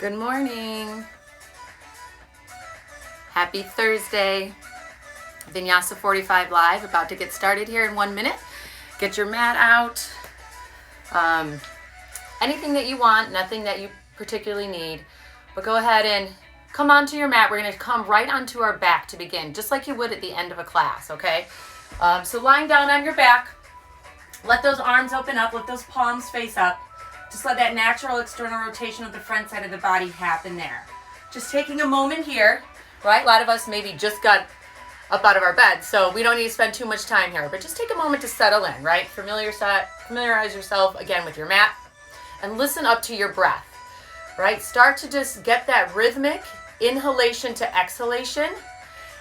Good morning. Happy Thursday. Vinyasa 45 Live, about to get started here in 1 minute. Get your mat out. Anything that you want, nothing that you particularly need, but go ahead and come onto your mat. We're going to come right onto our back to begin, just like you would at the end of a class, okay? So lying down on your back, let those arms open up, let those palms face up. Just let that natural external rotation of the front side of the body happen there. Just taking a moment here, right? A lot of us maybe just got up out of our bed, so we don't need to spend too much time here, but just take a moment to settle in, right? Familiarize yourself again with your mat and listen up to your breath, right? Start to just get that rhythmic inhalation to exhalation.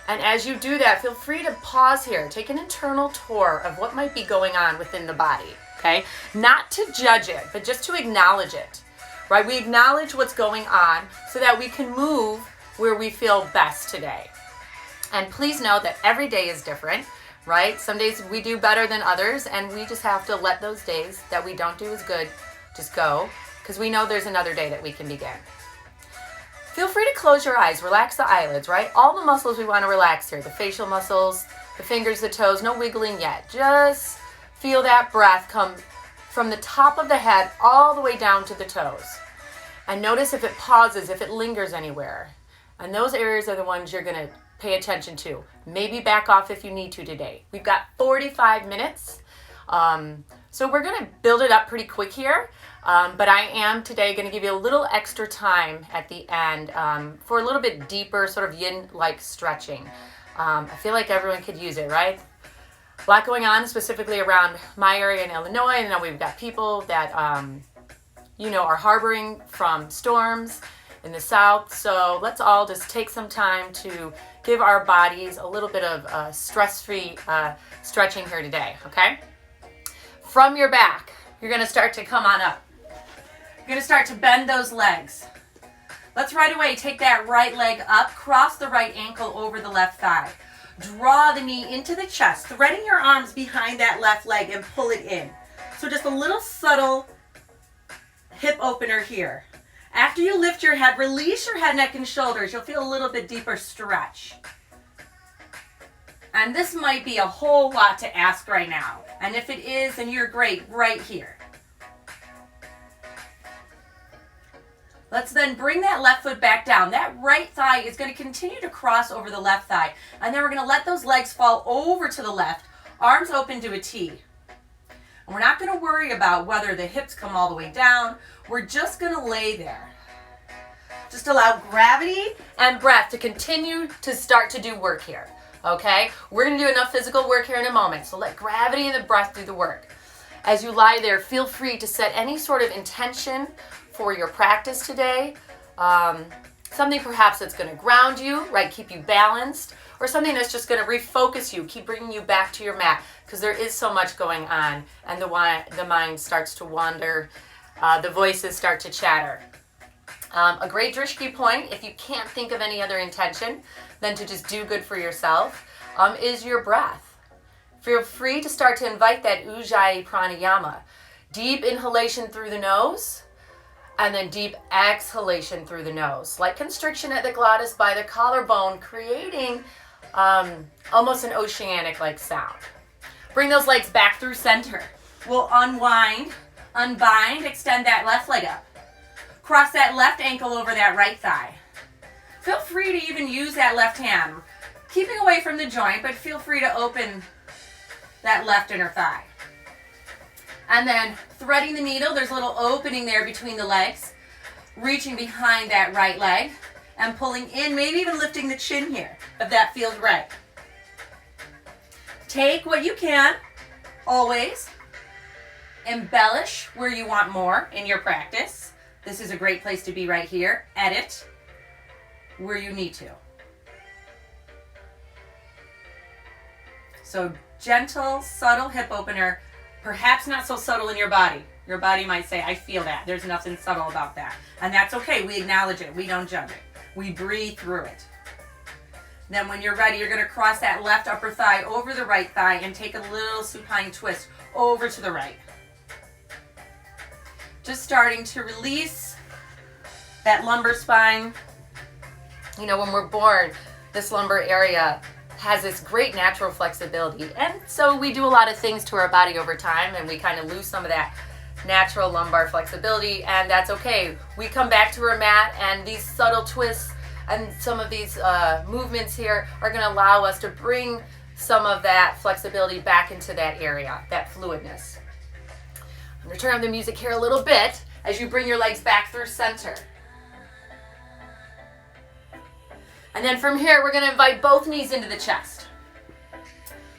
And as you do that, feel free to pause here. Take an internal tour of what might be going on within the body, okay? Not to judge it, but just to acknowledge it, right? We acknowledge what's going on so that we can move where we feel best today. And please know that every day is different, right? Some days we do better than others, and we just have to let those days that we don't do as good just go, because we know there's another day that we can begin. Feel free to close your eyes, relax the eyelids, right? All the muscles we want to relax here, the facial muscles, the fingers, the toes, no wiggling yet. Just feel that breath come from the top of the head all the way down to the toes. And notice if it pauses, if it lingers anywhere. And those areas are the ones you're going to pay attention to. Maybe back off if you need to today. We've got 45 minutes. So we're going to build it up pretty quick here. But I am today going to give you a little extra time at the end for a little bit deeper sort of yin-like stretching. I feel like everyone could use it, right? A lot going on specifically around my area in Illinois. And now we've got people that, are harboring from storms in the south. So let's all just take some time to give our bodies a little bit of stress-free stretching here today, okay? From your back, you're going to start to come on up. You're going to start to bend those legs. Let's right away take that right leg up, cross the right ankle over the left thigh. Draw the knee into the chest, threading your arms behind that left leg and pull it in. So just a little subtle hip opener here. After you lift your head, release your head, neck, and shoulders. You'll feel a little bit deeper stretch. And this might be a whole lot to ask right now. And if it is, then you're great right here. Let's then bring that left foot back down. That right thigh is going to continue to cross over the left thigh. And then we're going to let those legs fall over to the left, arms open to a T. And we're not going to worry about whether the hips come all the way down. We're just going to lay there. Just allow gravity and breath to continue to start to do work here. Okay? We're going to do enough physical work here in a moment. So let gravity and the breath do the work. As you lie there, feel free to set any sort of intention for your practice today. Something perhaps that's going to ground you, right? Keep you balanced. Or something that's just going to refocus you, keep bringing you back to your mat. Because there is so much going on. And the mind starts to wander. The voices start to chatter. A great drishti point, if you can't think of any other intention than to just do good for yourself, is your breath. Feel free to start to invite that ujjayi pranayama. Deep inhalation through the nose, and then deep exhalation through the nose. Slight constriction at the glottis by the collarbone, creating almost an oceanic-like sound. Bring those legs back through center. We'll unwind, unbind, extend that left leg up. Cross that left ankle over that right thigh. Feel free to even use that left hand. Keeping away from the joint, but feel free to open that left inner thigh. And then threading the needle, there's a little opening there between the legs. Reaching behind that right leg and pulling in, maybe even lifting the chin here, if that feels right. Take what you can, always. Embellish where you want more in your practice. This is a great place to be right here. Edit where you need to. So gentle, subtle hip opener, perhaps not so subtle in your body. Your body might say, I feel that. There's nothing subtle about that. And that's okay. We acknowledge it. We don't judge it. We breathe through it. Then when you're ready, you're going to cross that left upper thigh over the right thigh and take a little supine twist over to the right. Just starting to release that lumbar spine. You know, when we're born, this lumbar area has this great natural flexibility. And so we do a lot of things to our body over time, and we kind of lose some of that natural lumbar flexibility, and that's okay. We come back to our mat, and these subtle twists and some of these movements here are going to allow us to bring some of that flexibility back into that area, that fluidness. I'm going to turn on the music here a little bit as you bring your legs back through center. And then from here, we're going to invite both knees into the chest.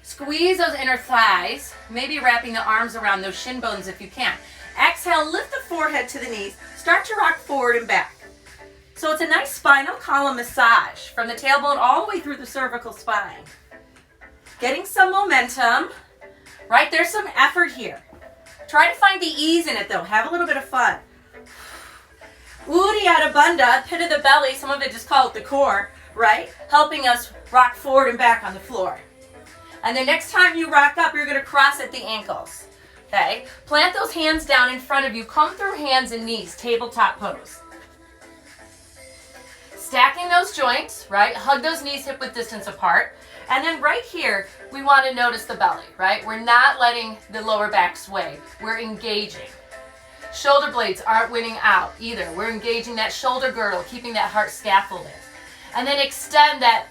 Squeeze those inner thighs, maybe wrapping the arms around those shin bones if you can. Exhale, lift the forehead to the knees. Start to rock forward and back. So it's a nice spinal column massage from the tailbone all the way through the cervical spine. Getting some momentum, right? There's some effort here. Try to find the ease in it though. Have a little bit of fun. Uddiyana Bandha, pit of the belly, some of it just call it the core, right? Helping us rock forward and back on the floor. And the next time you rock up, you're going to cross at the ankles. Okay? Plant those hands down in front of you. Come through hands and knees, tabletop pose. Stacking those joints, right? Hug those knees hip-width distance apart. And then right here, we want to notice the belly, right? We're not letting the lower back sway. We're engaging. Shoulder blades aren't winning out either. We're engaging that shoulder girdle, keeping that heart scaffolded. And then extend that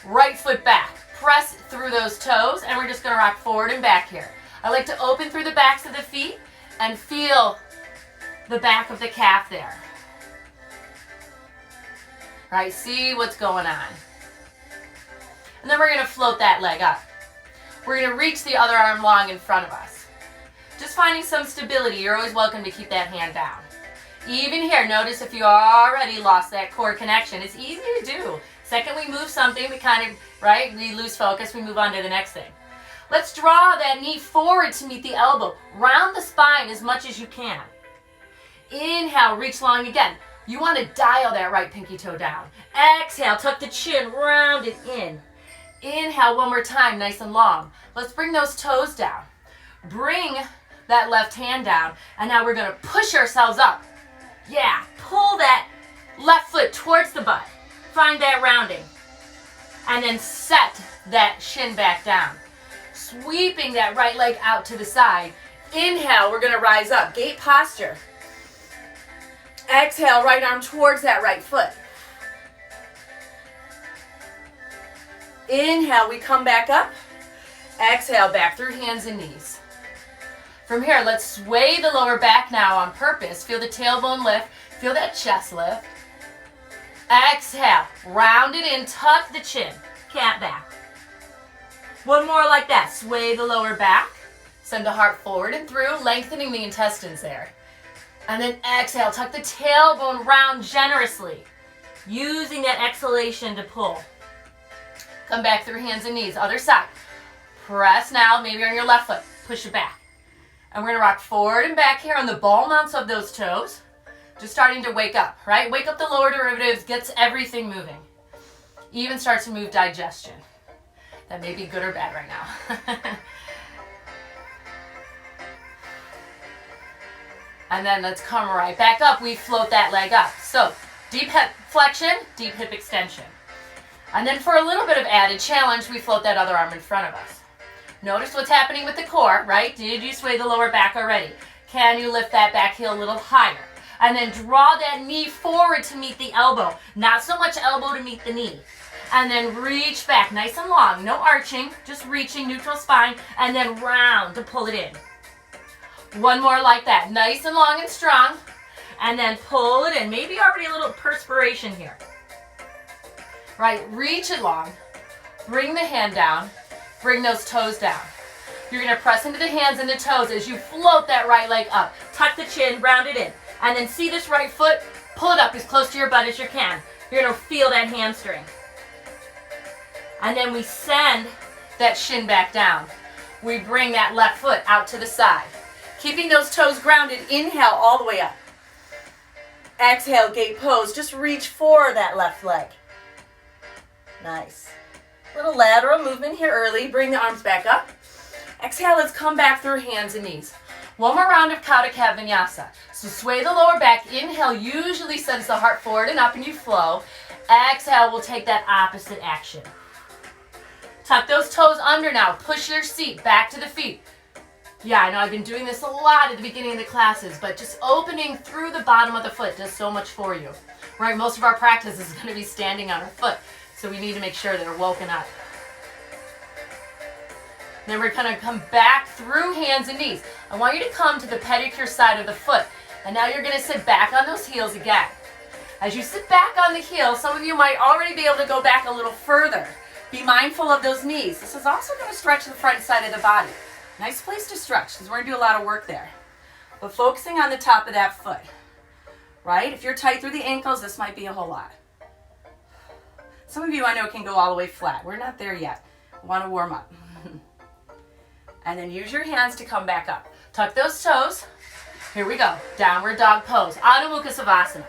right foot back. Press through those toes, and we're just going to rock forward and back here. I like to open through the backs of the feet and feel the back of the calf there. All right, see what's going on. And then we're going to float that leg up. We're going to reach the other arm long in front of us. Just finding some stability. You're always welcome to keep that hand down. Even here, notice if you already lost that core connection. It's easy to do. Second we move something, we kind of, right, we lose focus, we move on to the next thing. Let's draw that knee forward to meet the elbow. Round the spine as much as you can. Inhale, reach long again. You want to dial that right pinky toe down. Exhale, tuck the chin, round it in. Inhale one more time, nice and long. Let's bring those toes down. Bring that left hand down, and now we're going to push ourselves up. Yeah, pull that left foot towards the butt. Find that rounding. And then set that shin back down. Sweeping that right leg out to the side. Inhale, we're going to rise up. Gate posture. Exhale, right arm towards that right foot. Inhale, we come back up. Exhale, back through hands and knees. From here, let's sway the lower back now on purpose. Feel the tailbone lift. Feel that chest lift. Exhale, round it in, tuck the chin, cat back. One more like that, sway the lower back, send the heart forward and through, lengthening the intestines there. And then exhale, tuck the tailbone round generously, using that exhalation to pull. Come back through hands and knees, other side. Press now, maybe on your left foot, push it back. And we're gonna rock forward and back here on the ball mounts of those toes. Just starting to wake up, right? Wake up the lower derivatives, gets everything moving. Even starts to move digestion. That may be good or bad right now. And then let's come right back up. We float that leg up. So deep hip flexion, deep hip extension. And then for a little bit of added challenge, we float that other arm in front of us. Notice what's happening with the core, right? Did you sway the lower back already? Can you lift that back heel a little higher? And then draw that knee forward to meet the elbow. Not so much elbow to meet the knee. And then reach back nice and long. No arching, just reaching neutral spine. And then round to pull it in. One more like that. Nice and long and strong. And then pull it in. Maybe already a little perspiration here. Right, reach it long. Bring the hand down. Bring those toes down. You're going to press into the hands and the toes as you float that right leg up. Tuck the chin, round it in. And then see this right foot, pull it up as close to your butt as you can. You're going to feel that hamstring. And then we send that shin back down. We bring that left foot out to the side. Keeping those toes grounded, inhale all the way up. Exhale, gate pose. Just reach for that left leg. Nice. Little lateral movement here early. Bring the arms back up. Exhale, let's come back through hands and knees. One more round of cow to calf vinyasa. So sway the lower back. Inhale usually sends the heart forward and up and you flow. Exhale, we'll take that opposite action. Tuck those toes under now. Push your seat back to the feet. Yeah, I know I've been doing this a lot at the beginning of the classes, but just opening through the bottom of the foot does so much for you. Right, most of our practice is going to be standing on our foot, so we need to make sure that we're woken up. Then we're going to come back through hands and knees. I want you to come to the pedicure side of the foot, and now you're going to sit back on those heels again. As you sit back on the heel, some of you might already be able to go back a little further. Be mindful of those knees. This is also going to stretch the front side of the body. Nice place to stretch because we're going to do a lot of work there. But focusing on the top of that foot, right? If you're tight through the ankles, this might be a whole lot. Some of you I know can go all the way flat. We're not there yet. We want to warm up. And then use your hands to come back up. Tuck those toes. Here we go. Downward dog pose. Adho Mukha Savasana.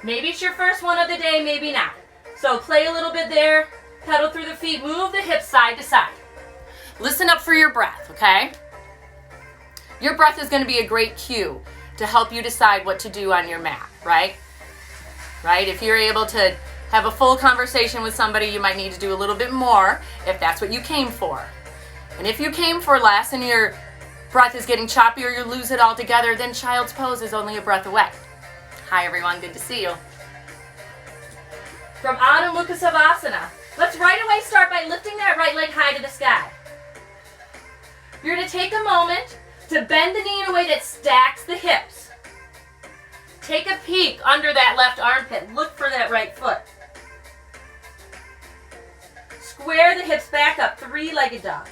Maybe it's your first one of the day, maybe not. So play a little bit there. Pedal through the feet. Move the hips side to side. Listen up for your breath, okay? Your breath is going to be a great cue to help you decide what to do on your mat, right? Right? If you're able to have a full conversation with somebody, you might need to do a little bit more if that's what you came for. And if you came for less and your breath is getting choppy or you lose it altogether, then child's pose is only a breath away. Hi everyone, good to see you. From Adho Mukha Savasana, let's right away start by lifting that right leg high to the sky. You're going to take a moment to bend the knee in a way that stacks the hips. Take a peek under that left armpit. Look for that right foot. Square the hips back up, three-legged dog.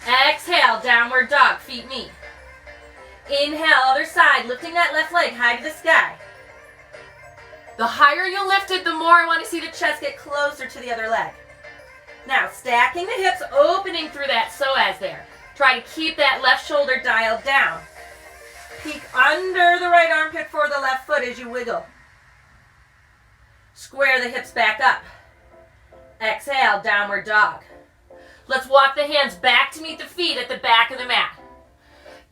Exhale, downward dog, feet meet. Inhale, other side, lifting that left leg high to the sky. The higher you lift it, the more I want to see the chest get closer to the other leg. Now, stacking the hips, opening through that psoas there. Try to keep that left shoulder dialed down. Peek under the right armpit for the left foot as you wiggle. Square the hips back up. Exhale, downward dog. Let's walk the hands back to meet the feet at the back of the mat.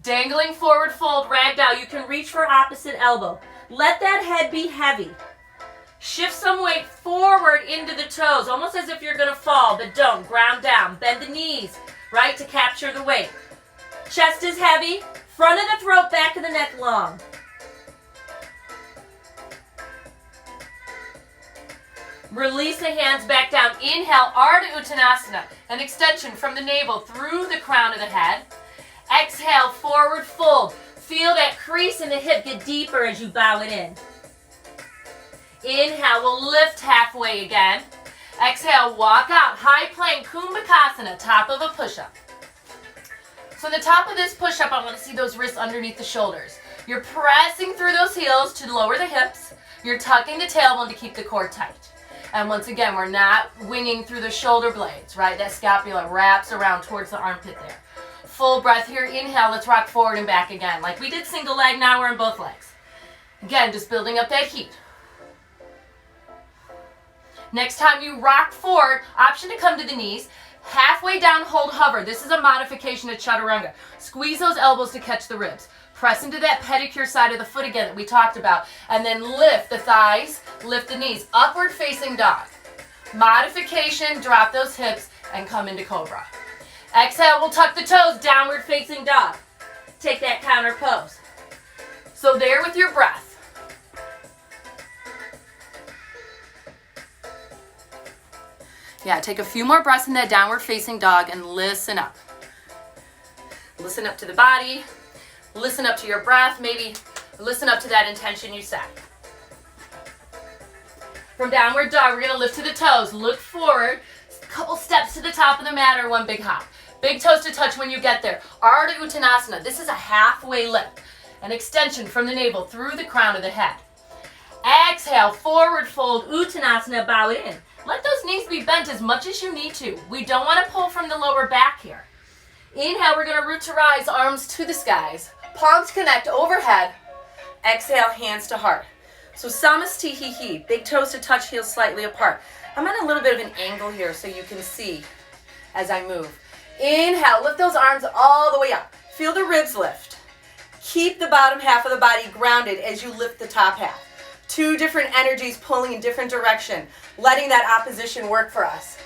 Dangling forward fold, ragdoll. You can reach for opposite elbow. Let that head be heavy. Shift some weight forward into the toes, almost as if you're going to fall, but don't. Ground down. Bend the knees, right, to capture the weight. Chest is heavy. Front of the throat, back of the neck long. Release the hands back down. Inhale, Ardha Uttanasana, an extension from the navel through the crown of the head. Exhale, forward fold. Feel that crease in the hip get deeper as you bow it in. Inhale, we'll lift halfway again. Exhale, walk out. High plank, Kumbhakasana, top of a push-up. So the top of this push-up, I want to see those wrists underneath the shoulders. You're pressing through those heels to lower the hips. You're tucking the tailbone to keep the core tight. And once again, we're not winging through the shoulder blades, right? That scapula wraps around towards the armpit there. Full breath here. Inhale, let's rock forward and back again. Like we did single leg, now we're in both legs. Again, just building up that heat. Next time you rock forward, option to come to the knees. Halfway down, hold, hover. This is a modification of chaturanga. Squeeze those elbows to catch the ribs. Press into that pedicure side of the foot again that we talked about. And then lift the thighs, lift the knees. Upward facing dog. Modification, drop those hips and come into cobra. Exhale, we'll tuck the toes, downward facing dog. Take that counter pose. So there with your breath. Yeah, take a few more breaths in that downward facing dog and listen up. Listen up to the body. Listen up to your breath. Maybe listen up to that intention you set. From downward dog, we're going to lift to the toes. Look forward. A couple steps to the top of the mat or one big hop. Big toes to touch when you get there. Ardha Uttanasana. This is a halfway lift. An extension from the navel through the crown of the head. Exhale, forward fold, Uttanasana, bow it in. Let those knees be bent as much as you need to. We don't want to pull from the lower back here. Inhale, we're going to root to rise, arms to the skies. Palms connect overhead. Exhale, hands to heart. So Samastihi, big toes to touch, heels slightly apart. I'm at a little bit of an angle here so you can see as I move. Inhale, lift those arms all the way up. Feel the ribs lift. Keep the bottom half of the body grounded as you lift the top half. Two different energies pulling in different direction, letting that opposition work for us.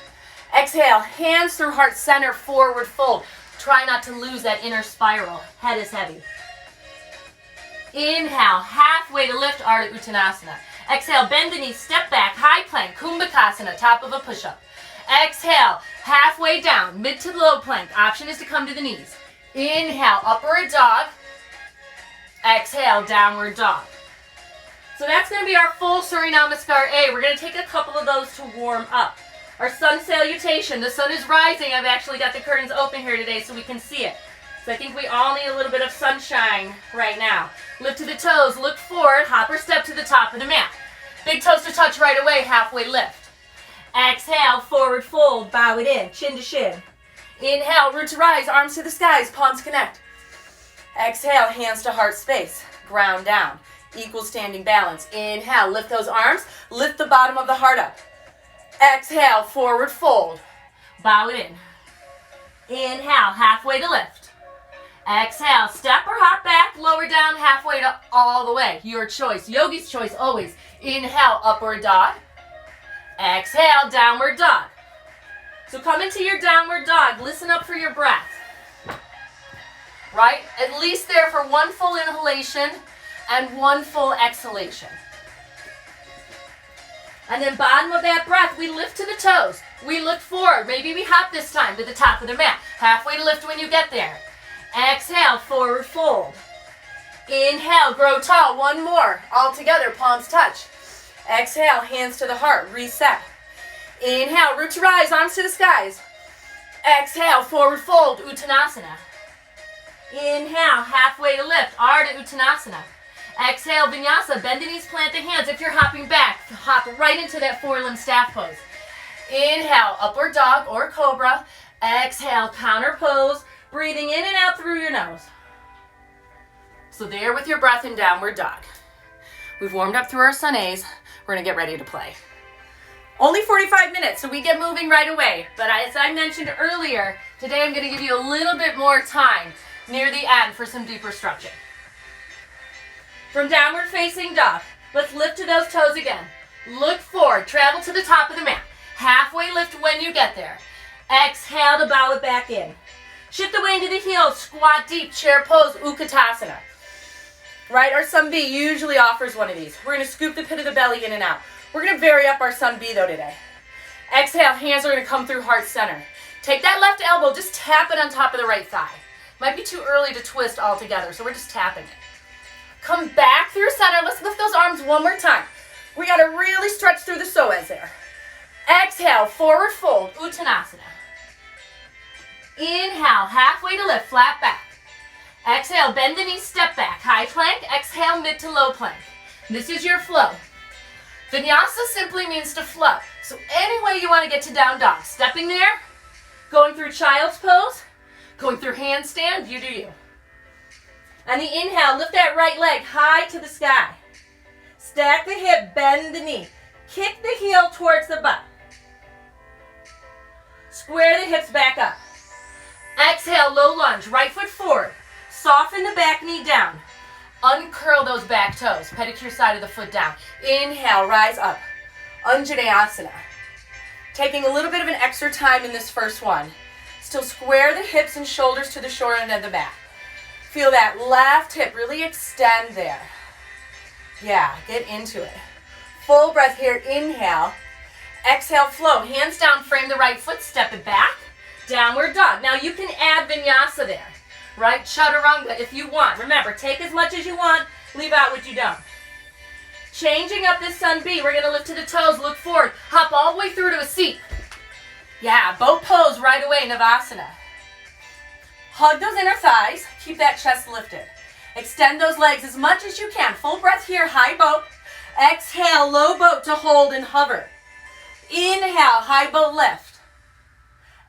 Exhale, hands through heart center, forward fold. Try not to lose that inner spiral. Head is heavy. Inhale, halfway to lift, Ardha Uttanasana. Exhale, bend the knees, step back, high plank, Kumbhakasana, top of a push-up. Exhale, halfway down, mid to low plank. Option is to come to the knees. Inhale, upward dog. Exhale, downward dog. So that's going to be our full Surya Namaskar A. We're going to take a couple of those to warm up. Our sun salutation. The sun is rising. I've actually got the curtains open here today so we can see it. So I think we all need a little bit of sunshine right now. Lift to the toes, look forward, hop or step to the top of the mat. Big toes to touch right away, halfway lift. Exhale, forward fold, bow it in, chin to shin. Inhale, root to rise, arms to the skies, palms connect. Exhale, hands to heart space, ground down, equal standing balance. Inhale, lift those arms, lift the bottom of the heart up. Exhale, forward fold, bow it in. Inhale, halfway to lift. Exhale, step or hop back, lower down, halfway to all the way. Your choice, yogi's choice always. Inhale, upward dog. Exhale, downward dog. So come into your downward dog. Listen up for your breath. Right? At least there for one full inhalation and one full exhalation. And then bottom of that breath, we lift to the toes. We look forward. Maybe we hop this time to the top of the mat. Halfway to lift when you get there. Exhale, forward fold. Inhale, grow tall. One more. All together, palms touch. Exhale, hands to the heart. Reset. Inhale, root to rise, arms to the skies. Exhale, forward fold, Uttanasana. Inhale, halfway to lift, Ardha Uttanasana. Exhale, Vinyasa, bend the knees, plant the hands. If you're hopping back, hop right into that four-limb staff pose. Inhale, upward dog or cobra. Exhale, counter pose, breathing in and out through your nose. So there with your breath in downward dog. We've warmed up through our sun A's. We're going to get ready to play. Only 45 minutes, so we get moving right away. But as I mentioned earlier, today I'm going to give you a little bit more time near the end for some deeper stretching. From downward facing dog, let's lift to those toes again. Look forward, travel to the top of the mat. Halfway lift when you get there. Exhale to bow it back in. Shift the weight into the heels, squat deep, chair pose, Utkatasana. Right, our sun B usually offers one of these. We're going to scoop the pit of the belly in and out. We're going to vary up our sun B though today. Exhale, hands are going to come through heart center. Take that left elbow, just tap it on top of the right thigh. Might be too early to twist all together, so we're just tapping it. Come back through center. Let's lift those arms one more time. We got to really stretch through the psoas there. Exhale, forward fold, Uttanasana. Inhale, halfway to lift, flat back. Exhale, bend the knees, step back, high plank. Exhale, mid to low plank. This is your flow. Vinyasa simply means to flow. So any way you want to get to down dog, stepping there, going through child's pose, going through handstand, you do you. On the inhale, lift that right leg high to the sky. Stack the hip, bend the knee. Kick the heel towards the butt. Square the hips back up. Exhale, low lunge, right foot forward. Soften the back knee down. Uncurl those back toes. Pedicure side of the foot down. Inhale, rise up. Anjaneyasana. Taking a little bit of an extra time in this first one. Still square the hips and shoulders to the short end of the mat. Feel that left hip really extend there. Yeah, get into it. Full breath here. Inhale. Exhale, flow. Hands down, frame the right foot, step it back. Downward dog. Now you can add vinyasa there. Right? Chaturanga if you want. Remember, take as much as you want, leave out what you don't. Changing up this sun B, we're going to lift to the toes, look forward, hop all the way through to a seat. Yeah, boat pose right away, Navasana. Hug those inner thighs, keep that chest lifted. Extend those legs as much as you can. Full breath here, high boat. Exhale, low boat to hold and hover. Inhale, high boat lift.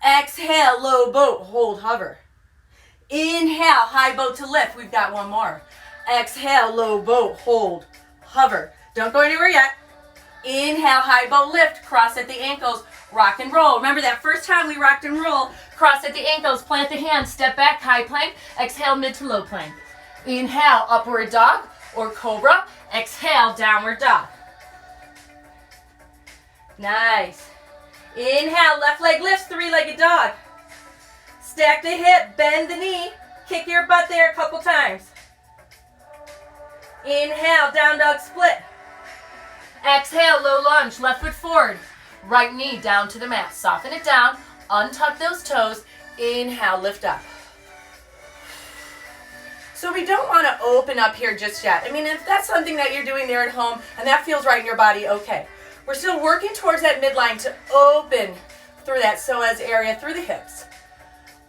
Exhale, low boat, hold, hover. Inhale, high boat to lift. We've got one more. Exhale, low boat, hold, hover. Don't go anywhere yet. Inhale, high boat lift. Cross at the ankles rock and roll. Remember that first time we rocked and roll, cross at the ankles, plant the hands, step back, high plank, exhale, mid to low plank. Inhale, upward dog or cobra. Exhale, downward dog. Nice. Inhale, left leg lifts, three-legged dog. Stack the hip, bend the knee, kick your butt there a couple times. Inhale, down dog split. Exhale, low lunge, left foot forward. Right knee down to the mat. Soften it down, untuck those toes. Inhale, lift up. So we don't want to open up here just yet. I mean, if that's something that you're doing there at home and that feels right in your body, okay. We're still working towards that midline to open through that psoas area, through the hips.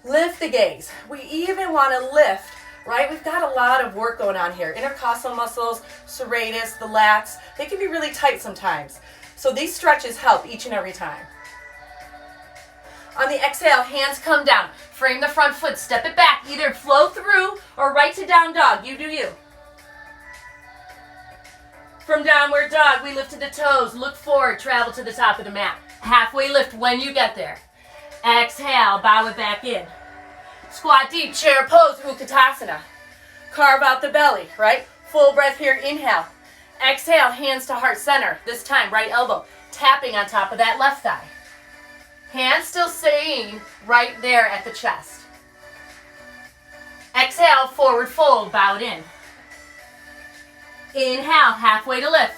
Lift the gaze. We even want to lift, right? We've got a lot of work going on here. Intercostal muscles, serratus, the lats, they can be really tight sometimes. So these stretches help each and every time. On the exhale, hands come down. Frame the front foot, step it back. Either flow through or right to down dog. You do you. From downward dog, we lift to the toes. Look forward, travel to the top of the mat. Halfway lift when you get there. Exhale, bow it back in. Squat deep, chair pose, Utkatasana. Carve out the belly, right? Full breath here, inhale. Exhale, hands to heart center. This time, right elbow, tapping on top of that left thigh. Hands still staying right there at the chest. Exhale, forward fold, bow it in. Inhale, halfway to lift.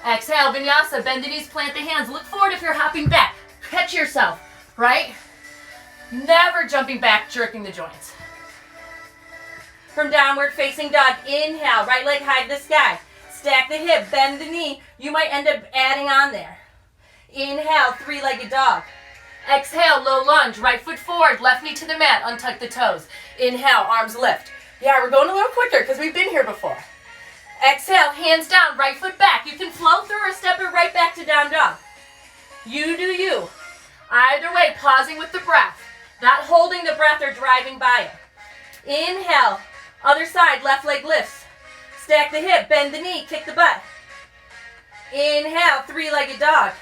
Exhale, vinyasa, bend the knees, plant the hands. Look forward if you're hopping back. Catch yourself, right? Never jumping back, jerking the joints. From downward facing dog, inhale, right leg high to the sky. Stack the hip, bend the knee. You might end up adding on there. Inhale, three-legged dog. Exhale, low lunge, right foot forward, left knee to the mat, untuck the toes. Inhale, arms lift. Yeah, we're going a little quicker because we've been here before. Exhale, hands down, right foot back. You can flow through or step it right back to down dog. You do you. Either way, pausing with the breath. Not holding the breath or driving by it. Inhale, other side, left leg lifts. Stack the hip, bend the knee, kick the butt. Inhale, three-legged dog.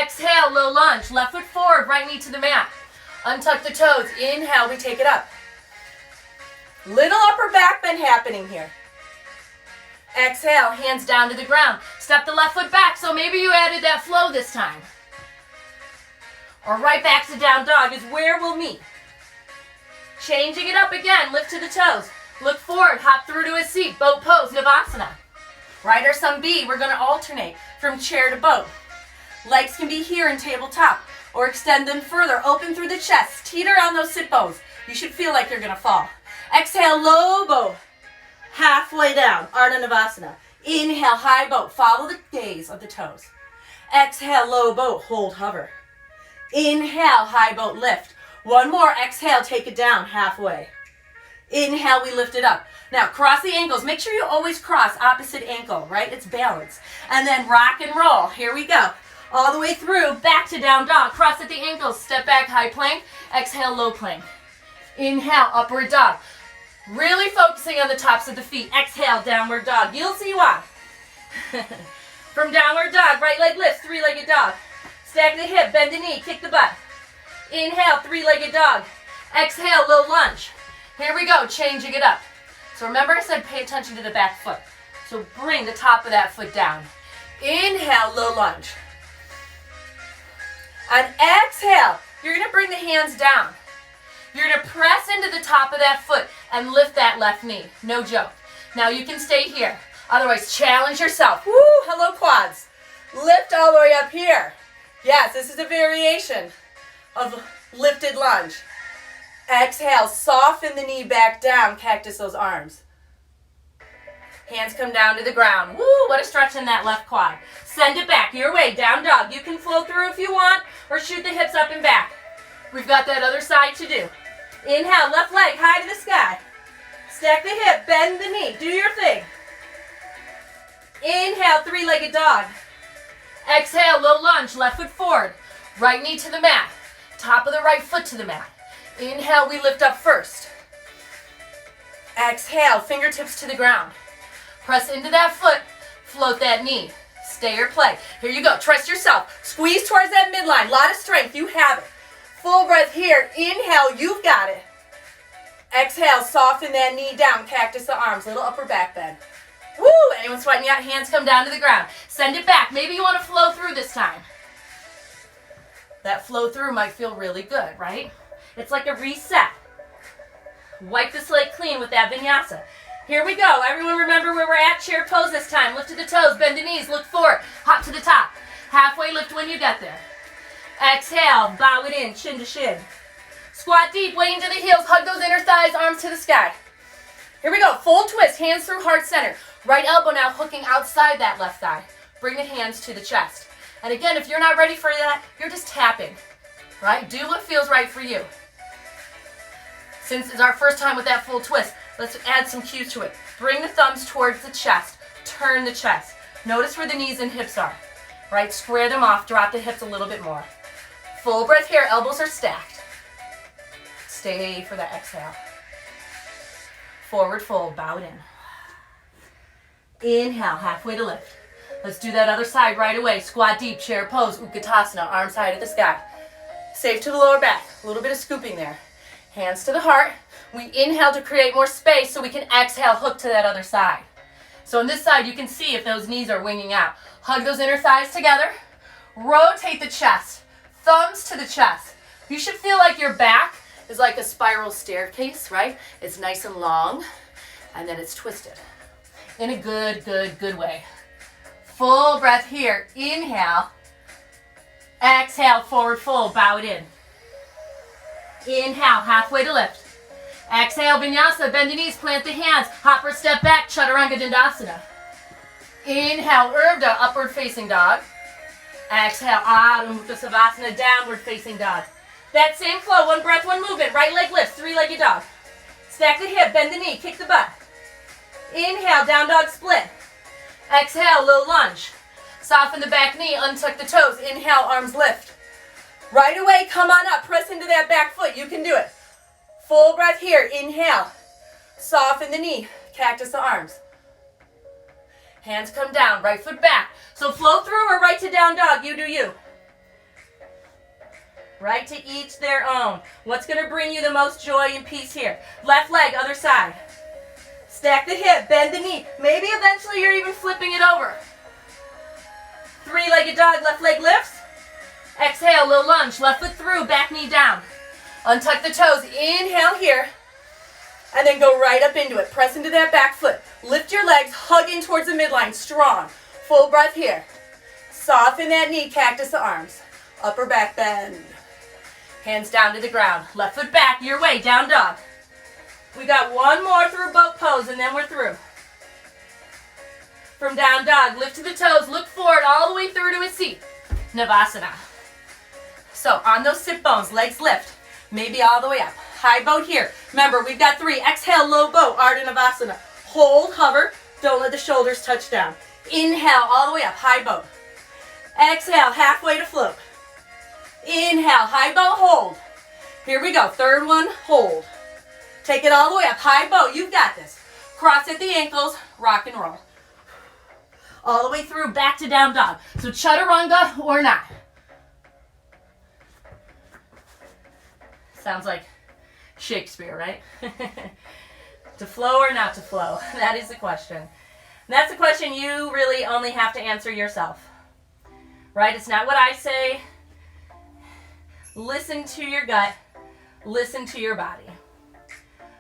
Exhale, low lunge, left foot forward, right knee to the mat. Untuck the toes. Inhale, we take it up. Little upper back bend happening here. Exhale, hands down to the ground. Step the left foot back, so maybe you added that flow this time. Or right back to down dog is where we'll meet. Changing it up again, lift to the toes. Look forward, hop through to a seat, boat pose, Navasana. Right or some B, we're gonna alternate from chair to boat. Legs can be here in tabletop, or extend them further, open through the chest, teeter on those sit bones. You should feel like you're gonna fall. Exhale, low boat. Halfway down, Ardha Navasana. Inhale, high boat. Follow the gaze of the toes. Exhale, low boat. Hold, hover. Inhale, high boat, lift. One more. Exhale, take it down halfway. Inhale, we lift it up. Now, cross the ankles. Make sure you always cross opposite ankle, right? It's balance. And then rock and roll. Here we go. All the way through, back to down dog. Cross at the ankles. Step back, high plank. Exhale, low plank. Inhale, upward dog. Really focusing on the tops of the feet. Exhale, downward dog. You'll see why. From downward dog, right leg lifts, three-legged dog. Stack the hip, bend the knee, kick the butt. Inhale, three-legged dog. Exhale, low lunge. Here we go, changing it up. So remember I said pay attention to the back foot. So bring the top of that foot down. Inhale, low lunge. And exhale, you're going to bring the hands down. You're going to press into the top of that foot and lift that left knee. No joke. Now you can stay here. Otherwise, challenge yourself. Woo, hello quads. Lift all the way up here. Yes, this is a variation of lifted lunge. Exhale, soften the knee back down, cactus those arms. Hands come down to the ground. Woo, what a stretch in that left quad. Send it back your way, down dog. You can flow through if you want or shoot the hips up and back. We've got that other side to do. Inhale, left leg high to the sky. Stack the hip, bend the knee, do your thing. Inhale, three-legged dog. Exhale, low lunge, left foot forward. Right knee to the mat. Top of the right foot to the mat. Inhale, we lift up first. Exhale, fingertips to the ground. Press into that foot, float that knee. stay or play. Here you go, trust yourself. Squeeze towards that midline, lot of strength, you have it. Full breath here, inhale, you've got it. Exhale, soften that knee down, cactus the arms, little upper back bend. Woo, anyone sweating yet? Hands come down to the ground. Send it back, maybe you want to flow through this time. That flow through might feel really good, right? It's like a reset. Wipe the slate clean with that vinyasa. Here we go. Everyone remember where we're at? Chair pose this time. Lift to the toes, bend the knees, look forward, hop to the top. Halfway lift when you get there. Exhale, bow it in, chin to shin. Squat deep, weight into the heels, hug those inner thighs, arms to the sky. Here we go, full twist, hands through heart center. Right elbow now hooking outside that left thigh. Bring the hands to the chest. And again, if you're not ready for that, you're just tapping, right? Do what feels right for you. Since it's our first time with that full twist, let's add some cues to it. Bring the thumbs towards the chest. Turn the chest. Notice where the knees and hips are, right? Square them off, drop the hips a little bit more. Full breath here, elbows are stacked. Stay for that exhale. Forward fold, bow it in. Inhale, halfway to lift. Let's do that other side right away. Squat deep, chair pose, Utkatasana, arms high to the sky. Safe to the lower back, a little bit of scooping there. Hands to the heart. We inhale to create more space so we can exhale, hook to that other side. So on this side, you can see if those knees are winging out. Hug those inner thighs together. Rotate the chest. Thumbs to the chest. You should feel like your back is like a spiral staircase, right? It's nice and long, and then it's twisted in a good way. Full breath here. Inhale. Exhale, forward fold, bow it in. Inhale, halfway to lift. Exhale, vinyasa, bend the knees, plant the hands. Hop or step back, chaturanga dandasana. Inhale, urdhva, upward facing dog. Exhale, Adho Mukha Savasana, downward facing dog. That same flow, one breath, one movement. Right leg lifts, three-legged dog. Stack the hip, bend the knee, kick the butt. Inhale, down dog split. Exhale, low lunge. Soften the back knee, untuck the toes. Inhale, arms lift. Right away, come on up, press into that back foot. You can do it. Full breath here, inhale. Soften the knee, cactus the arms. Hands come down, right foot back. So flow through or right to down dog, you do you. Right to each their own. What's going to bring you the most joy and peace here? Left leg, other side. Stack the hip, bend the knee. Maybe eventually you're even flipping it over. Three-legged dog, left leg lifts. Exhale, low lunge, left foot through, back knee down. Untuck the toes, inhale here. And then go right up into it. Press into that back foot. Lift your legs, hug in towards the midline, strong. Full breath here. Soften that knee, cactus the arms. Upper back bend. Hands down to the ground. Left foot back, your way, down dog. We got one more through boat pose and then we're through. From down dog, lift to the toes, look forward all the way through to a seat. Navasana. So on those sit bones, legs lift, maybe all the way up. High boat here. Remember, we've got three. Exhale, low boat, Ardha Navasana. Hold, hover, don't let the shoulders touch down. Inhale, all the way up, high boat. Exhale, halfway to float. Inhale, high boat, hold. Here we go, third one, hold. Take it all the way up, high boat, you've got this. Cross at the ankles, rock and roll. All the way through, back to down dog. So chaturanga or not. Sounds like Shakespeare, right? To flow or not to flow? That is the question. And that's a question you really only have to answer yourself. Right? It's not what I say. Listen to your gut. Listen to your body.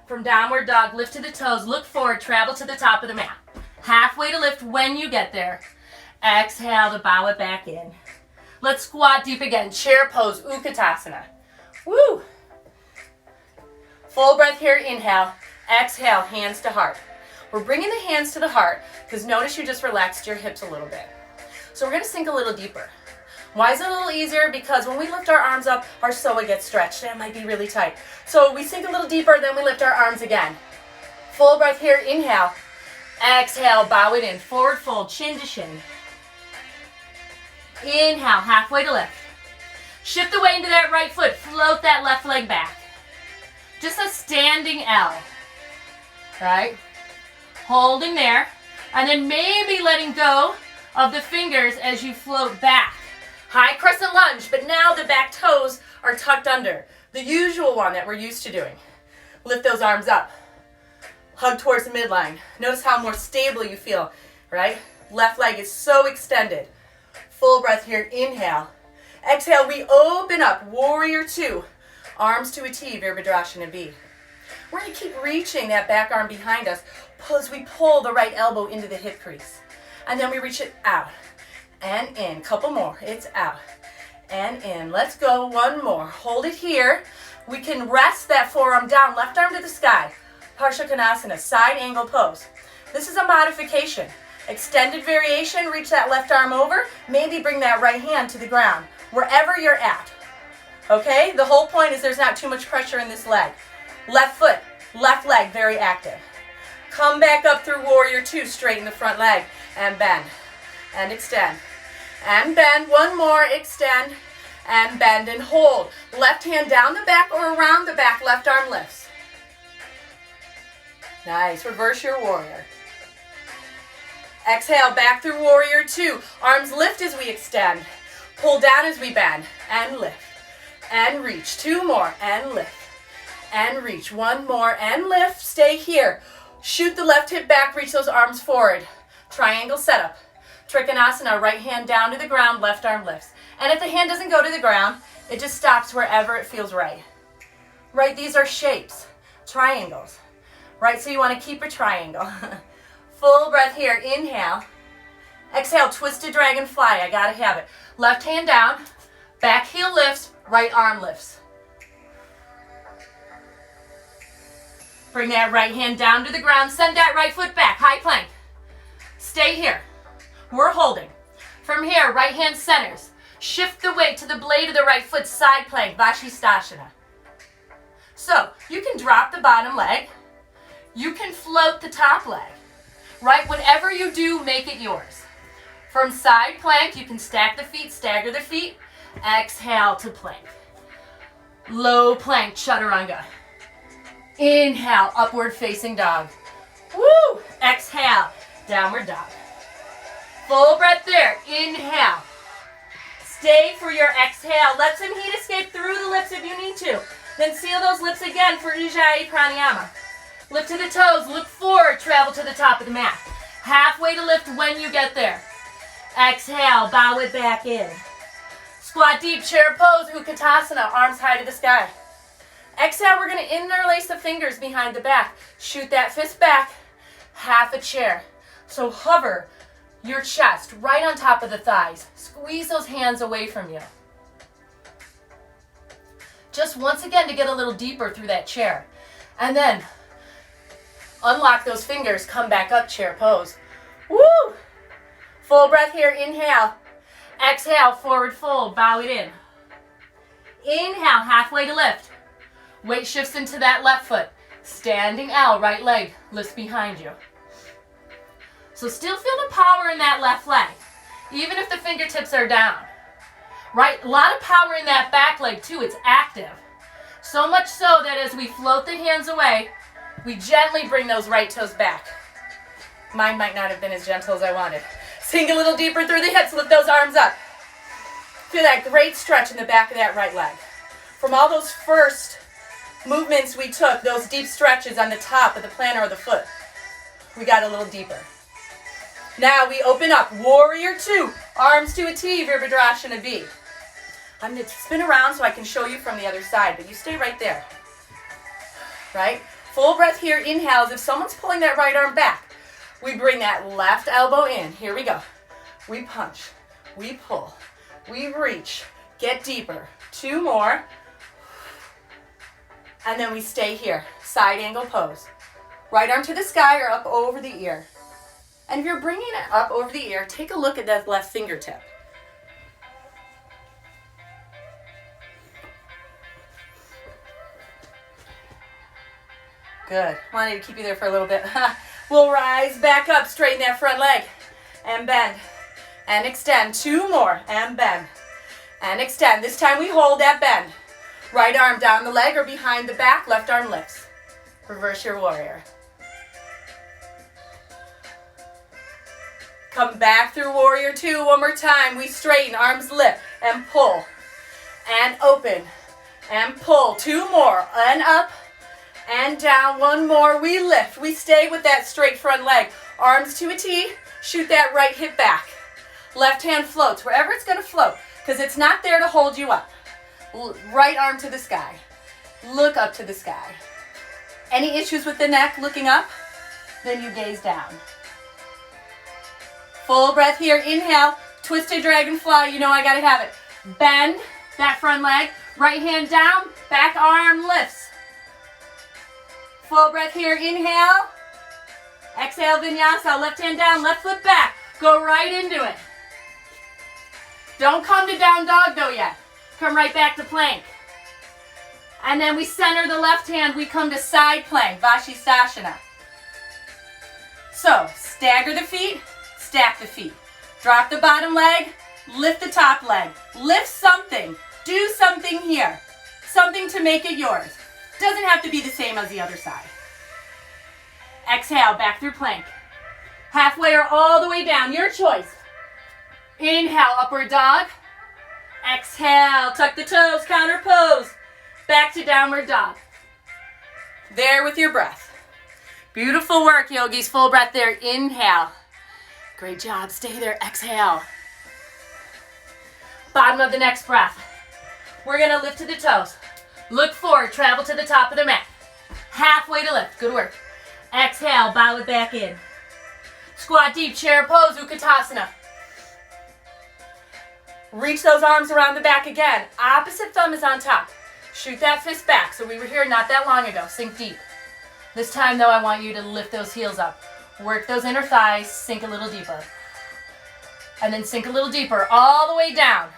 From downward dog, lift to the toes, look forward, travel to the top of the mat. Halfway to lift when you get there. Exhale to bow it back in. Let's squat deep again. Chair pose, Utkatasana. Woo! Full breath here, inhale. Exhale, hands to heart. We're bringing the hands to the heart because notice you just relaxed your hips a little bit. So we're going to sink a little deeper. Why is it a little easier? Because when we lift our arms up, our psoas gets stretched. That might be really tight. So we sink a little deeper, then we lift our arms again. Full breath here, inhale. Exhale, bow it in. Forward fold, chin to shin. Inhale, halfway to lift. Shift the weight into that right foot. Float that left leg back. Just a standing L. Right? Holding there. And then maybe letting go of the fingers as you float back. High crescent lunge, but now the back toes are tucked under. The usual one that we're used to doing. Lift those arms up. Hug towards the midline. Notice how more stable you feel, right? Left leg is so extended. Full breath here, inhale. Exhale, we open up, warrior two. Arms to a T, Virabhadrasana B. We're gonna keep reaching that back arm behind us as we pull the right elbow into the hip crease. And then we reach it out and in. Couple more, it's out and in. Let's go, one more. Hold it here. We can rest that forearm down, left arm to the sky. Parsvakonasana, side angle pose. This is a modification. Extended variation, reach that left arm over, maybe bring that right hand to the ground, wherever you're at. Okay, the whole point is there's not too much pressure in this leg. Left foot, left leg, very active. Come back up through warrior two, straighten the front leg, and bend, and extend, and bend. One more, extend, and bend, and hold. Left hand down the back or around the back, left arm lifts. Nice, reverse your warrior. Exhale, back through warrior two. Arms lift as we extend. Pull down as we bend, and lift, and reach. Two more, and lift, and reach. One more, and lift. Stay here. Shoot the left hip back, reach those arms forward. Triangle setup. Trikonasana, right hand down to the ground, left arm lifts. And if the hand doesn't go to the ground, it just stops wherever it feels right. Right, these are shapes, triangles. Right, so you want to keep a triangle. Full breath here, inhale. Exhale, twisted dragonfly, I gotta have it. Left hand down, back heel lifts, right arm lifts. Bring that right hand down to the ground, send that right foot back, high plank. Stay here, we're holding. From here, right hand centers. Shift the weight to the blade of the right foot, side plank, Vashisthasana. So, you can drop the bottom leg, you can float the top leg. Right, whatever you do, make it yours. From side plank, you can stack the feet, stagger the feet. Exhale to plank. Low plank, chaturanga. Inhale, upward facing dog. Woo! Exhale, downward dog. Full breath there, inhale. Stay for your exhale. Let some heat escape through the lips if you need to. Then seal those lips again for Ujjayi Pranayama. Lift to the toes, look forward, travel to the top of the mat. Halfway to lift when you get there. Exhale, bow it back in. Squat deep, chair pose, Utkatasana, arms high to the sky. Exhale, we're gonna interlace the fingers behind the back. Shoot that fist back, half a chair. So hover your chest right on top of the thighs. Squeeze those hands away from you. Just once again to get a little deeper through that chair. And then unlock those fingers, come back up, chair pose. Woo! Full breath here, inhale. Exhale, forward fold, bow it in. Inhale, halfway to lift. Weight shifts into that left foot. Standing L, right leg lifts behind you. So still feel the power in that left leg, even if the fingertips are down. Right, a lot of power in that back leg too, it's active. So much so that as we float the hands away, we gently bring those right toes back. Mine might not have been as gentle as I wanted. Sink a little deeper through the hips, lift those arms up. Feel that great stretch in the back of that right leg. From all those first movements we took, those deep stretches on the top of the plantar of the foot, we got a little deeper. Now we open up, warrior two, arms to a T, Virabhadrasana B. I'm going to spin around so I can show you from the other side, but you stay right there. Right? Full breath here, inhale as if someone's pulling that right arm back. We bring that left elbow in. Here we go. We punch, we pull, we reach, get deeper. Two more. And then we stay here, side angle pose. Right arm to the sky or up over the ear. And if you're bringing it up over the ear, take a look at that left fingertip. Good. Wanted to keep you there for a little bit. We'll rise back up, straighten that front leg, and bend, and extend. Two more, and bend, and extend. This time we hold that bend. Right arm down the leg or behind the back, left arm lifts. Reverse your warrior. Come back through warrior two one more time. We straighten, arms lift, and pull, and open, and pull. Two more, and up, and down. One more, we lift. We stay with that straight front leg. Arms to a T, shoot that right hip back. Left hand floats, wherever it's gonna float, because it's not there to hold you up. Right arm to the sky. Look up to the sky. Any issues with the neck looking up? Then you gaze down. Full breath here, inhale, twisted dragonfly, you know I gotta have it. Bend that front leg, right hand down, back arm lifts. Full breath here, inhale. Exhale, vinyasa, left hand down, left foot back. Go right into it. Don't come to down dog though yet. Come right back to plank. And then we center the left hand, we come to side plank, Vashisthasana. So, stagger the feet, stack the feet. Drop the bottom leg, lift the top leg. Lift something, do something here. Something to make it yours. Doesn't have to be the same as the other side. Exhale, back through plank. Halfway or all the way down, your choice. Inhale, upward dog. Exhale, tuck the toes, counter pose. Back to downward dog. There with your breath. Beautiful work, yogis. Full breath there. Inhale. Great job. Stay there. Exhale. Bottom of the next breath. We're going to lift to the toes. Look forward. Travel to the top of the mat. Halfway to lift. Good work. Exhale. Bow it back in. Squat deep. Chair pose. Utkatasana. Reach those arms around the back again. Opposite thumb is on top. Shoot that fist back. So we were here not that long ago. Sink deep. This time though, I want you to lift those heels up. Work those inner thighs. Sink a little deeper. And then sink a little deeper. All the way down.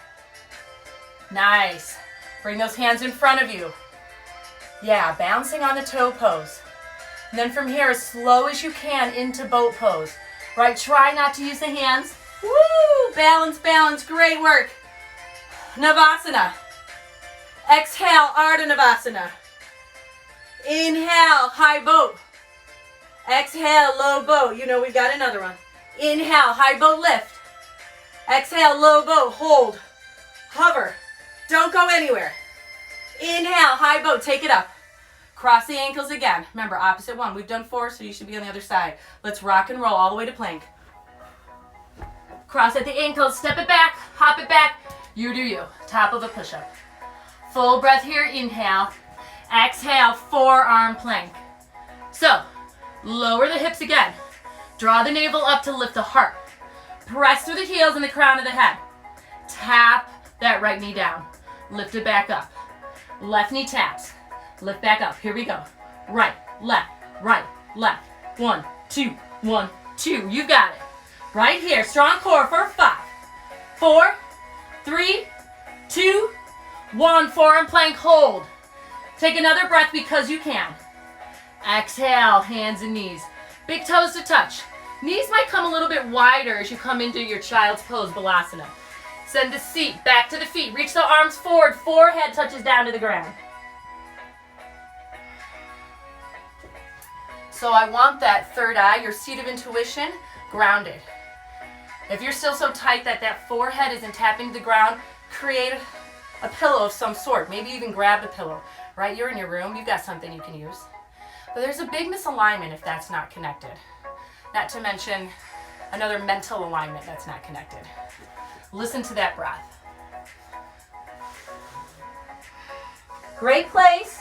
Nice. Bring those hands in front of you. Yeah, bouncing on the toe pose. And then from here, as slow as you can into boat pose. Right, try not to use the hands. Woo! Balance, balance. Great work. Navasana. Exhale, Ardha Navasana. Inhale, high boat. Exhale, low boat. You know we've got another one. Inhale, high boat lift. Exhale, low boat, hold. Hover. Don't go anywhere. Inhale, high boat, take it up. Cross the ankles again. Remember, opposite one. We've done 4, so you should be on the other side. Let's rock and roll all the way to plank. Cross at the ankles, step it back, hop it back. You do you. Top of a push-up. Full breath here, inhale. Exhale, forearm plank. So, lower the hips again. Draw the navel up to lift the heart. Press through the heels and the crown of the head. Tap that right knee down. Lift it back up. Left knee taps. Lift back up. Here we go. Right, left, right, left. 1, 2, 1, 2. You got it. Right here, strong core for 5, 4, 3, 2, 1. Forearm plank, hold. Take another breath because you can. Exhale, hands and knees. Big toes to touch. Knees might come a little bit wider as you come into your child's pose, Balasana. Send the seat back to the feet. Reach the arms forward. Forehead touches down to the ground. So I want that third eye, your seat of intuition, grounded. If you're still so tight that that forehead isn't tapping the ground, create a pillow of some sort. Maybe even grab the pillow. Right? You're in your room. You've got something you can use. But there's a big misalignment if that's not connected. Not to mention another mental alignment that's not connected. Listen to that breath. Great place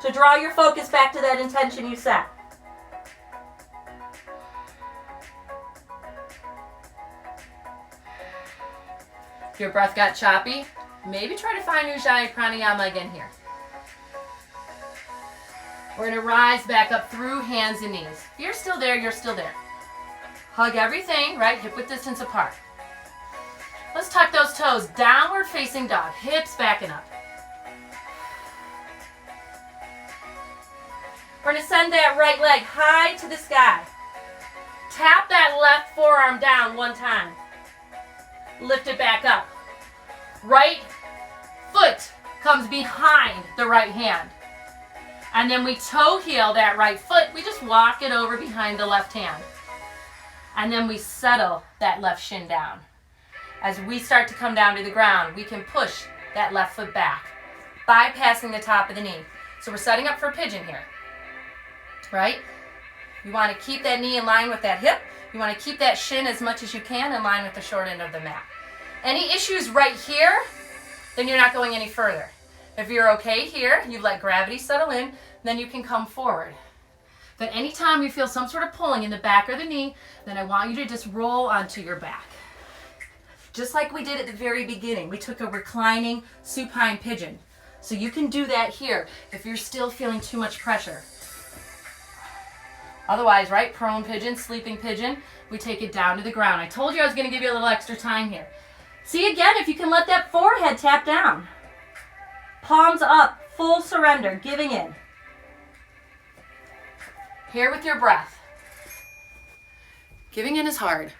to draw your focus back to that intention you set. If your breath got choppy, maybe try to find Ujjayi Pranayama again here. We're going to rise back up through hands and knees. If you're still there, you're still there. Hug everything, right? Hip width distance apart. Let's tuck those toes. Downward facing dog. Hips backing up. We're going to send that right leg high to the sky. Tap that left forearm down 1 time. Lift it back up. Right foot comes behind the right hand. And then we toe heel that right foot. We just walk it over behind the left hand. And then we settle that left shin down. As we start to come down to the ground, we can push that left foot back, bypassing the top of the knee. So we're setting up for pigeon here, right? You want to keep that knee in line with that hip. You want to keep that shin as much as you can in line with the short end of the mat. Any issues right here, then you're not going any further. If you're okay here, you let gravity settle in, then you can come forward. But anytime you feel some sort of pulling in the back or the knee, then I want you to just roll onto your back. Just like we did at the very beginning, we took a reclining supine pigeon. So you can do that here if you're still feeling too much pressure. Otherwise, right, prone pigeon, sleeping pigeon, we take it down to the ground. I told you I was going to give you a little extra time here. See again, if you can let that forehead tap down. Palms up, full surrender, giving in. Here with your breath. Giving in is hard.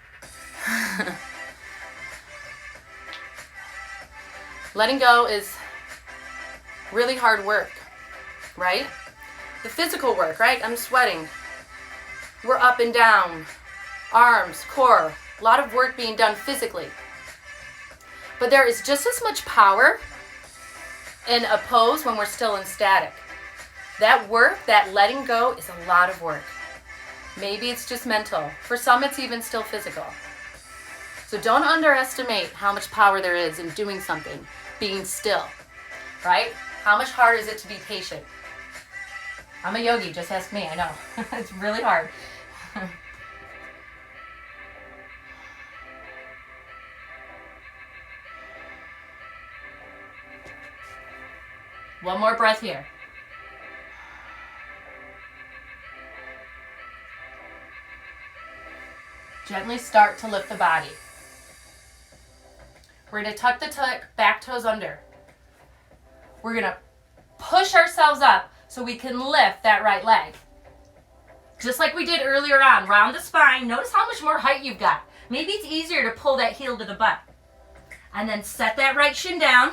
Letting go is really hard work, right? The physical work, right? I'm sweating. We're up and down, arms, core, a lot of work being done physically. But there is just as much power in a pose when we're still in static. That work, that letting go, is a lot of work. Maybe it's just mental. For some, it's even still physical. So don't underestimate how much power there is in doing something, being still, right? How much harder is it to be patient? I'm a yogi, just ask me, I know. It's really hard. One more breath here. Gently start to lift the body. We're going to tuck the back toes under. We're going to push ourselves up so we can lift that right leg. Just like we did earlier on, round the spine. Notice how much more height you've got. Maybe it's easier to pull that heel to the butt. And then set that right shin down.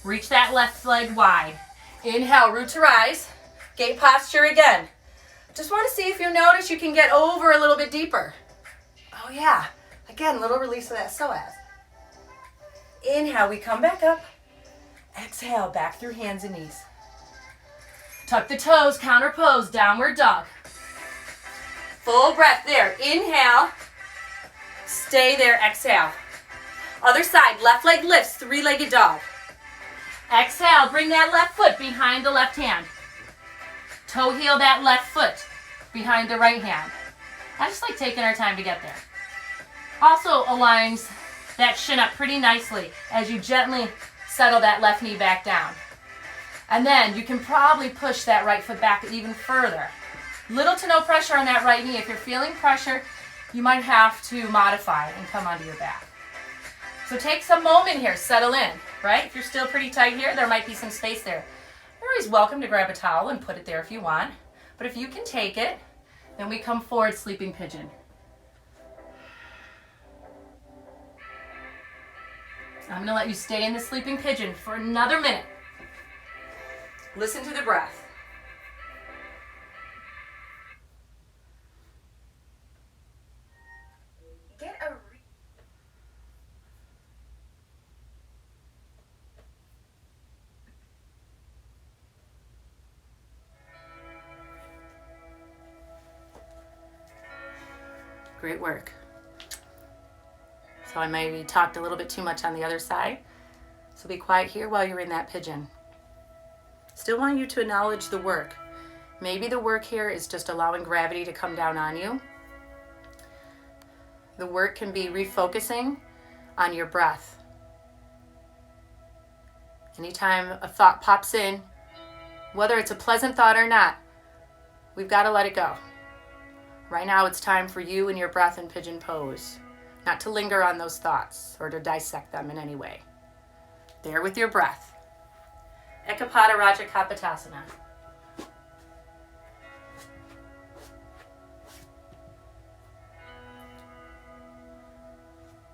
Reach that left leg wide. Inhale, root to rise. Gate posture again. Just want to see if you notice you can get over a little bit deeper. Oh yeah. Again, little release of that psoas. Inhale, we come back up. Exhale, back through hands and knees. Tuck the toes, counter pose, downward dog. Full breath there. Inhale. Stay there, exhale. Other side, left leg lifts, three-legged dog. Exhale, bring that left foot behind the left hand. Toe heel that left foot behind the right hand. I just like taking our time to get there. Also aligns that shin up pretty nicely as you gently settle that left knee back down. And then you can probably push that right foot back even further. Little to no pressure on that right knee. If you're feeling pressure, you might have to modify and come onto your back. So take some moment here, settle in, right? If you're still pretty tight here, there might be some space there. You're always welcome to grab a towel and put it there if you want. But if you can take it, then we come forward, sleeping pigeon. I'm going to let you stay in the sleeping pigeon for another minute. Listen to the breath. Great work. So I maybe talked a little bit too much on the other side. So be quiet here while you're in that pigeon. Still want you to acknowledge the work. Maybe the work here is just allowing gravity to come down on you. The work can be refocusing on your breath. Anytime a thought pops in, whether it's a pleasant thought or not, we've got to let it go. Right now it's time for you and your breath in pigeon pose, not to linger on those thoughts or to dissect them in any way. There with your breath. Ekapada Raja Kapotasana.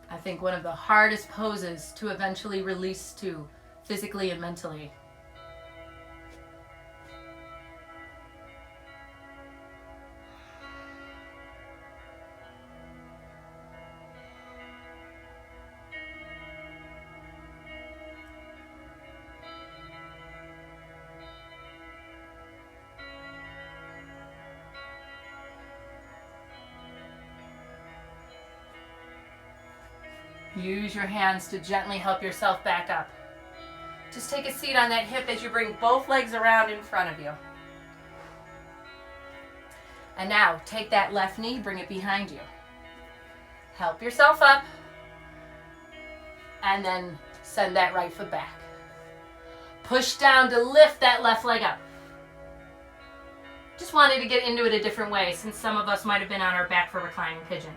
I think one of the hardest poses to eventually release to physically and mentally. Use your hands to gently help yourself back up. Just take a seat on that hip as you bring both legs around in front of you. And now take that left knee, bring it behind you. Help yourself up. And then send that right foot back. Push down to lift that left leg up. Just wanted to get into it a different way since some of us might have been on our back for reclining pigeon.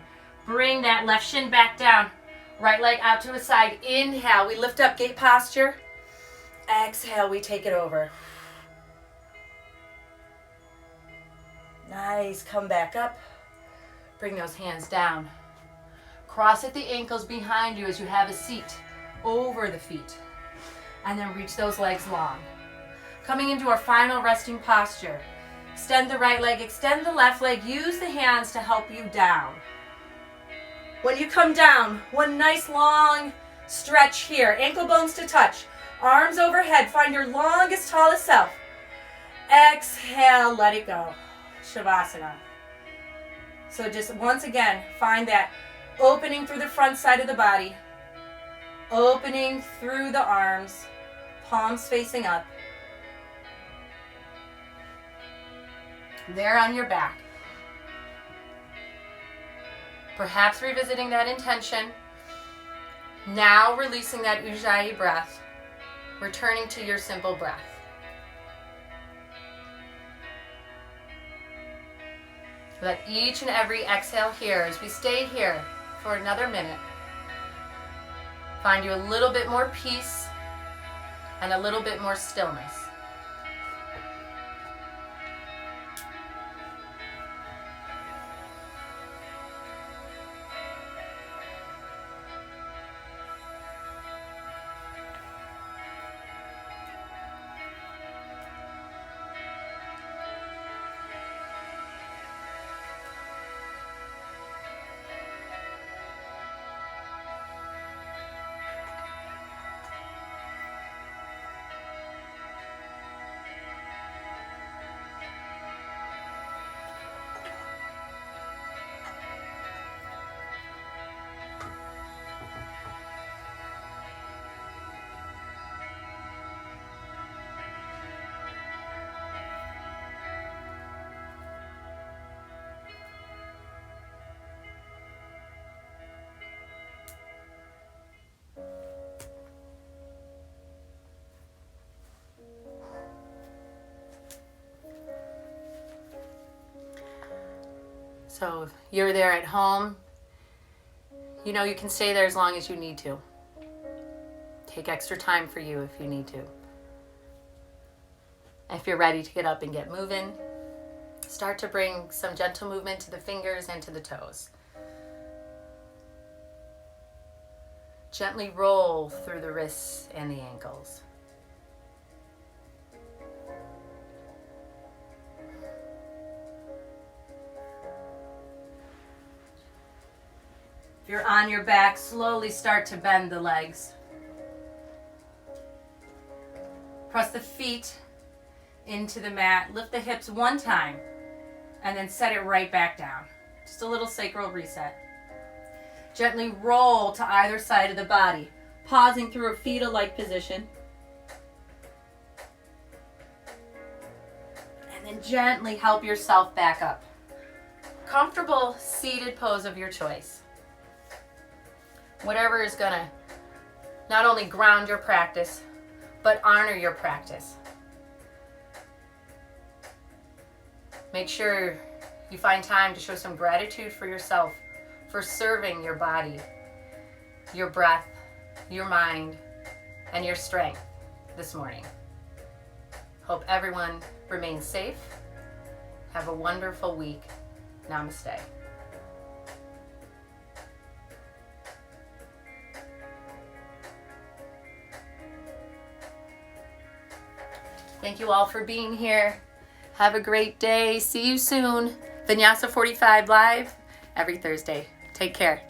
Bring that left shin back down. Right leg out to the side. Inhale, we lift up, gate posture. Exhale, we take it over. Nice, come back up. Bring those hands down. Cross at the ankles behind you as you have a seat over the feet. And then reach those legs long. Coming into our final resting posture. Extend the right leg, extend the left leg. Use the hands to help you down. When you come down, one nice long stretch here. Ankle bones to touch. Arms overhead. Find your longest, tallest self. Exhale, let it go. Shavasana. So just once again, find that opening through the front side of the body. Opening through the arms. Palms facing up. There on your back. Perhaps revisiting that intention. Now releasing that Ujjayi breath. Returning to your simple breath. Let each and every exhale here, as we stay here for another minute, find you a little bit more peace and a little bit more stillness. So if you're there at home, you know you can stay there as long as you need to. Take extra time for you if you need to. If you're ready to get up and get moving, start to bring some gentle movement to the fingers and to the toes. Gently roll through the wrists and the ankles. If you're on your back, slowly start to bend the legs. Press the feet into the mat. Lift the hips one time and then set it right back down. Just a little sacral reset. Gently roll to either side of the body, pausing through a fetal-like position. And then gently help yourself back up. Comfortable seated pose of your choice. Whatever is going to not only ground your practice, but honor your practice. Make sure you find time to show some gratitude for yourself for serving your body, your breath, your mind, and your strength this morning. Hope everyone remains safe. Have a wonderful week. Namaste. Thank you all for being here. Have a great day. See you soon. Vinyasa 45 live every Thursday. Take care.